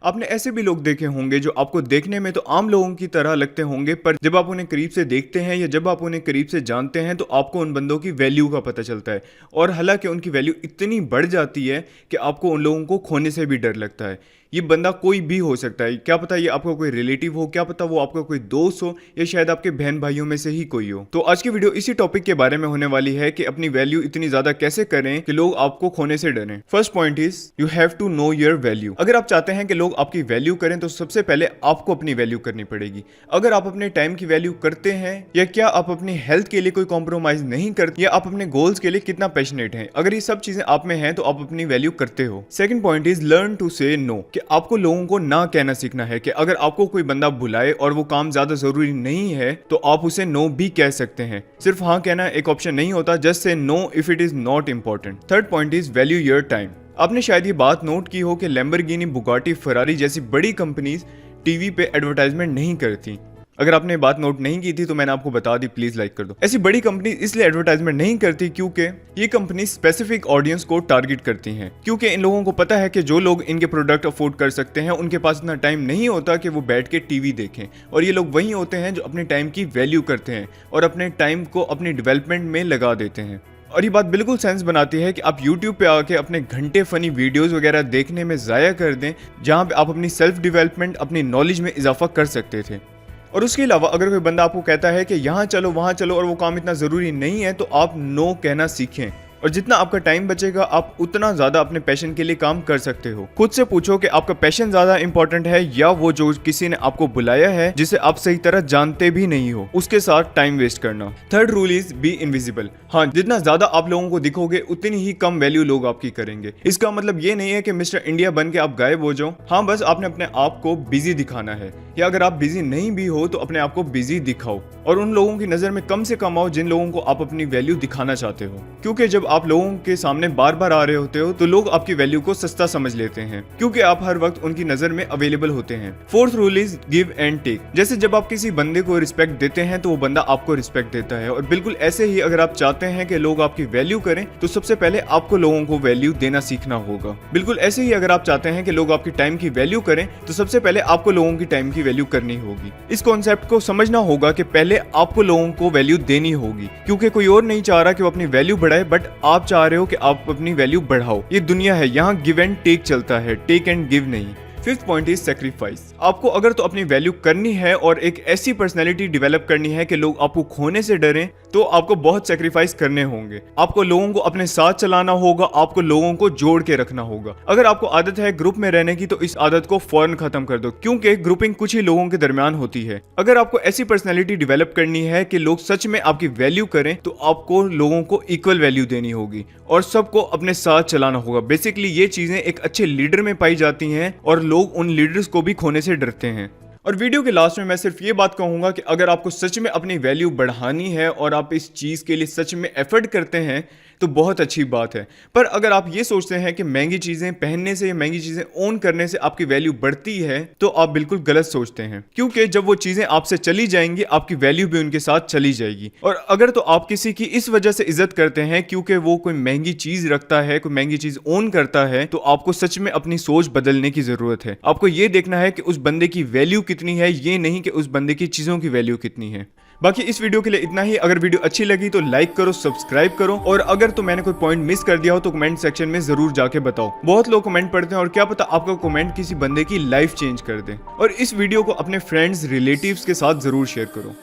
आपने ऐसे भी लोग देखे होंगे जो आपको देखने में तो आम लोगों की तरह लगते होंगे, पर जब आप उन्हें करीब से देखते हैं या जब आप उन्हें करीब से जानते हैं तो आपको उन बंदों की वैल्यू का पता चलता है। और हालांकि उनकी वैल्यू इतनी बढ़ जाती है कि आपको उन लोगों को खोने से भी डर लगता है। ये बंदा कोई भी हो सकता है, क्या पता ये आपका कोई रिलेटिव हो, क्या पता वो आपका कोई दोस्त हो, या शायद आपके बहन भाइयों में से ही कोई हो। तो आज की वीडियो इसी टॉपिक के बारे में होने वाली है कि अपनी वैल्यू इतनी ज्यादा कैसे करें कि लोग आपको खोने से डरें। First point is you have to know your value. अगर आप चाहते हैं कि लोग आपकी वैल्यू करें तो सबसे पहले आपको अपनी वैल्यू करनी पड़ेगी। अगर आप अपने टाइम की वैल्यू करते हैं, या क्या आप अपनी हेल्थ के लिए कोई कॉम्प्रोमाइज नहीं करते, या आप अपने गोल्स के लिए कितना पैशनेट हैं, अगर ये सब चीजें आप में हैं तो आप अपनी वैल्यू करते हो। Second point is learn to say no, कि आपको लोगों को ना कहना सीखना है कि अगर आपको कोई बंदा बुलाए और वो काम ज्यादा जरूरी नहीं है तो आप उसे नो भी कह सकते हैं। सिर्फ हाँ कहना एक ऑप्शन नहीं होता, just say know if it is not important. Third point is value your time. आपने शायद ये बात नोट की हो कि लैम्बोर्गिनी, बुगाटी, फरारी जैसी बड़ी कंपनीज टीवी पे एडवर्टाइजमेंट नहीं करती। अगर आपने ये बात नोट नहीं की थी तो मैंने आपको बता दी, प्लीज लाइक कर दो। ऐसी बड़ी कंपनी इसलिए एडवर्टाइजमेंट नहीं करती क्योंकि ये कंपनी स्पेसिफिक ऑडियंस को टारगेट करती हैं, क्योंकि इन लोगों को पता है कि जो लोग इनके प्रोडक्ट अफोर्ड कर सकते हैं उनके पास इतना टाइम नहीं होता कि वो बैठ के टीवी देखें, और ये लोग वही होते हैं जो अपने टाइम की वैल्यू करते हैं और अपने टाइम को अपनी डेवलपमेंट में लगा देते हैं। और ये बात बिल्कुल सेंस बनाती है कि आप YouTube पे आके अपने घंटे फनी वीडियोस वगैरह देखने में ज़ाया कर दें, जहां पे आप अपनी सेल्फ डेवलपमेंट, अपनी नॉलेज में इजाफा कर सकते थे। और उसके अलावा अगर कोई बंदा आपको कहता है कि यहाँ चलो वहाँ चलो और वो काम इतना ज़रूरी नहीं है, तो आप नो कहना सीखें। और जितना आपका टाइम बचेगा आप उतना ज्यादा अपने पैशन के लिए काम कर सकते हो। खुद से पूछो कि आपका पैशन ज्यादा इंपॉर्टेंट है या वो जो किसी ने आपको बुलाया है जिसे आप सही तरह जानते भी नहीं हो, उसके साथ टाइम वेस्ट करना। Third rule is be invisible. हाँ, जितना ज्यादा आप लोगों को दिखोगे उतनी ही कम वैल्यू लोग आपकी करेंगे। इसका मतलब ये नहीं है कि मिस्टर इंडिया बन के आप गायब हो जाओ। हाँ, बस आपने अपने आप को बिजी दिखाना है, या अगर आप बिजी नहीं भी हो तो अपने आप को बिजी दिखाओ और उन लोगों की नजर में कम से कम आओ जिन लोगों को आप अपनी वैल्यू दिखाना चाहते हो। क्योंकि जब आप लोगों के सामने बार बार आ रहे होते हो तो लोग आपकी वैल्यू को सस्ता समझ लेते हैं, क्योंकि आप हर वक्त उनकी नजर में अवेलेबल होते हैं। Fourth rule is give and take. जैसे जब आप किसी बंदे को रिस्पेक्ट देते हैं तो वो बंदा आपको रिस्पेक्ट देता है, और बिल्कुल ऐसे ही अगर आप चाहते हैं कि लोग आपकी वैल्यू करें तो सबसे पहले आपको लोगों को वैल्यू देना सीखना होगा। बिल्कुल ऐसे ही अगर आप चाहते हैं कि लोग आपकी टाइम की वैल्यू करें तो सबसे पहले आपको लोगों की टाइम की वैल्यू करनी होगी। इस कॉन्सेप्ट को समझना होगा कि पहले आपको लोगों को वैल्यू देनी होगी, क्योंकि कोई और नहीं चाह रहा कि वो अपनी वैल्यू बढ़ाए, बट आप चाह रहे हो कि आप अपनी वैल्यू बढ़ाओ। ये दुनिया है, यहाँ गिव एंड टेक चलता है, टेक एंड गिव नहीं। Fifth point is sacrifice. आपको अगर तो अपनी वैल्यू करनी है और एक ऐसी पर्सनैलिटी डेवलप करनी है कि लोग आपको खोने से डरें, तो आपको बहुत सेक्रीफाइस करने होंगे। आपको लोगों को अपने साथ चलाना होगा, आपको लोगों को जोड़ के रखना होगा। अगर आपको आदत है ग्रुप में रहने की तो इस आदत को फौरन खत्म कर दो, क्योंकि ग्रुपिंग कुछ ही लोगों के दरमियान होती है। अगर आपको ऐसी पर्सनैलिटी डेवलप करनी है कि लोग सच में आपकी वैल्यू करें, तो आपको लोगों को इक्वल वैल्यू देनी होगी और सबको अपने साथ चलाना होगा। बेसिकली ये चीजें एक अच्छे लीडर में पाई जाती हैं और लोग उन लीडर्स को भी खोने से डरते हैं। और वीडियो के लास्ट में मैं सिर्फ ये बात कहूंगा कि अगर आपको सच में अपनी वैल्यू बढ़ानी है और आप इस चीज के लिए सच में एफर्ट करते हैं तो बहुत अच्छी बात है, पर अगर आप ये सोचते हैं कि महंगी चीजें पहनने से या महंगी चीजें ओन करने से आपकी वैल्यू बढ़ती है, तो आप बिल्कुल गलत सोचते हैं, क्योंकि जब वो चीजें आपसे चली जाएंगी आपकी वैल्यू भी उनके साथ चली जाएगी। और अगर तो आप किसी की इस वजह से इज्जत करते हैं क्योंकि वो कोई महंगी चीज रखता है, कोई महंगी चीज ओन करता है, तो आपको सच में अपनी सोच बदलने की जरूरत है। आपको ये देखना है कि उस बंदे की वैल्यू कितनी है, ये नहीं कि उस बंदे की चीजों की वैल्यू कितनी है। बाकी इस वीडियो के लिए इतना ही। अगर वीडियो अच्छी लगी तो लाइक करो, सब्सक्राइब करो, और अगर तो मैंने कोई पॉइंट मिस कर दिया हो तो कमेंट सेक्शन में जरूर जाके बताओ। बहुत लोग कमेंट पढ़ते हैं और क्या पता आपका कमेंट किसी बंदे की लाइफ चेंज कर दे। और इस वीडियो को अपने फ्रेंड्स, रिलेटिव्स के साथ जरूर शेयर करो।